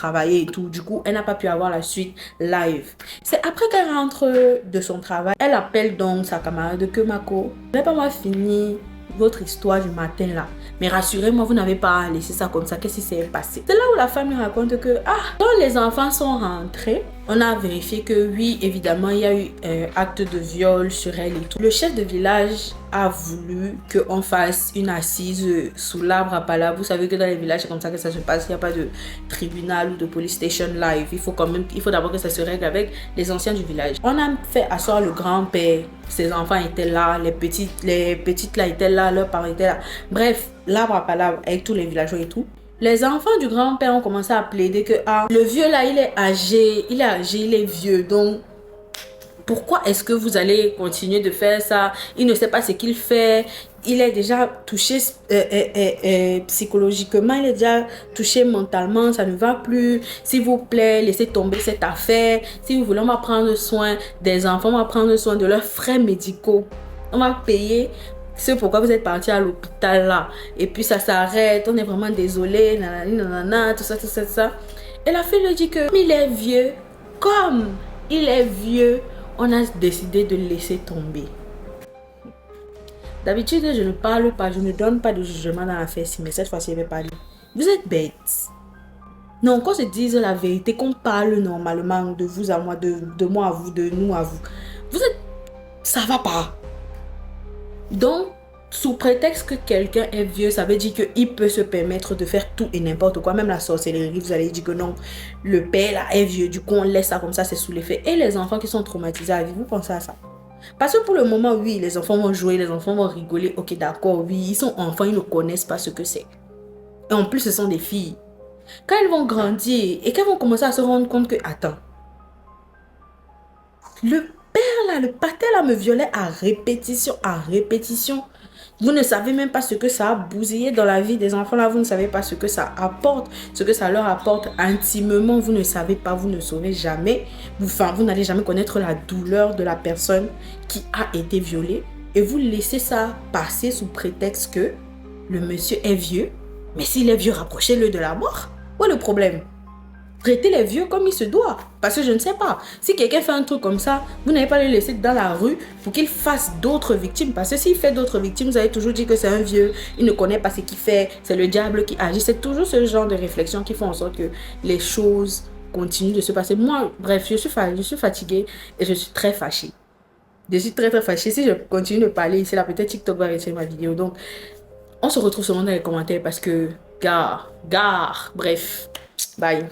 travailler et tout. Du coup, elle n'a pas pu avoir la suite live. C'est après qu'elle rentre de son travail, elle appelle donc sa camarade que Mako, vous n'avez pas moi fini votre histoire du matin là. Mais rassurez-moi, vous n'avez pas laissé ça comme ça. Qu'est-ce qui s'est passé? C'est là où la femme lui raconte que, quand les enfants sont rentrés, on a vérifié que oui, évidemment, il y a eu un acte de viol sur elle et tout. Le chef de village a voulu qu'on fasse une assise sous l'arbre à palabre. Vous savez que dans les villages, c'est comme ça que ça se passe. Il n'y a pas de tribunal ou de police station live. Il faut d'abord que ça se règle avec les anciens du village. On a fait asseoir le grand-père. Ses enfants étaient là, les petites là étaient là, leurs parents étaient là. Bref, l'arbre à palabre avec tous les villageois et tout. Les enfants du grand-père ont commencé à plaider que le vieux là, il est âgé, il est vieux. Donc, pourquoi est-ce que vous allez continuer de faire ça? Il ne sait pas ce qu'il fait. Il est déjà touché psychologiquement, il est déjà touché mentalement, ça ne va plus. S'il vous plaît, laissez tomber cette affaire. Si vous voulez, on va prendre soin des enfants, on va prendre soin de leurs frais médicaux. On va payer c'est pourquoi vous êtes parti à l'hôpital là. Et puis ça s'arrête, on est vraiment désolé, nanani, nanana, tout ça, tout ça, tout ça. Et la fille lui dit que comme il est vieux, on a décidé de le laisser tomber. D'habitude, je ne parle pas, je ne donne pas de jugement dans l'affaire, mais cette fois-ci, je vais parler. Vous êtes bêtes. Non, qu'on se dise la vérité, qu'on parle normalement de vous à moi, de moi à vous, de nous à vous. Vous êtes... Ça va pas. Donc, sous prétexte que quelqu'un est vieux, ça veut dire qu'il peut se permettre de faire tout et n'importe quoi. Même la sorcellerie, vous allez dire que non, le père là est vieux. Du coup, on laisse ça comme ça, c'est sous l'effet. Et les enfants qui sont traumatisés à vie, vous pensez à ça? Parce que pour le moment, oui, les enfants vont jouer, les enfants vont rigoler. Ok, d'accord, oui, ils sont enfants, ils ne connaissent pas ce que c'est. Et en plus, ce sont des filles. Quand elles vont grandir et qu'elles vont commencer à se rendre compte que, attends, le père là, le pater là me violait à répétition, à répétition. Vous ne savez même pas ce que ça a bousillé dans la vie des enfants là. Vous ne savez pas ce que ça apporte, ce que ça leur apporte intimement. Vous ne savez pas, vous ne saurez jamais. Vous n'allez jamais connaître la douleur de la personne qui a été violée. Et vous laissez ça passer sous prétexte que le monsieur est vieux. Mais s'il est vieux, rapprochez-le de la mort. Où est le problème? Traitez les vieux comme il se doit. Parce que je ne sais pas. Si quelqu'un fait un truc comme ça, vous n'allez pas le laisser dans la rue pour qu'il fasse d'autres victimes. Parce que s'il fait d'autres victimes, vous allez toujours dire que c'est un vieux. Il ne connaît pas ce qu'il fait. C'est le diable qui agit. C'est toujours ce genre de réflexion qui font en sorte que les choses continuent de se passer. Moi, bref, je suis fatiguée et je suis très fâchée. Je suis très fâchée. Si je continue de parler ici, là, peut-être TikTok va retirer ma vidéo. Donc, on se retrouve seulement dans les commentaires parce que, gare, bref, bye.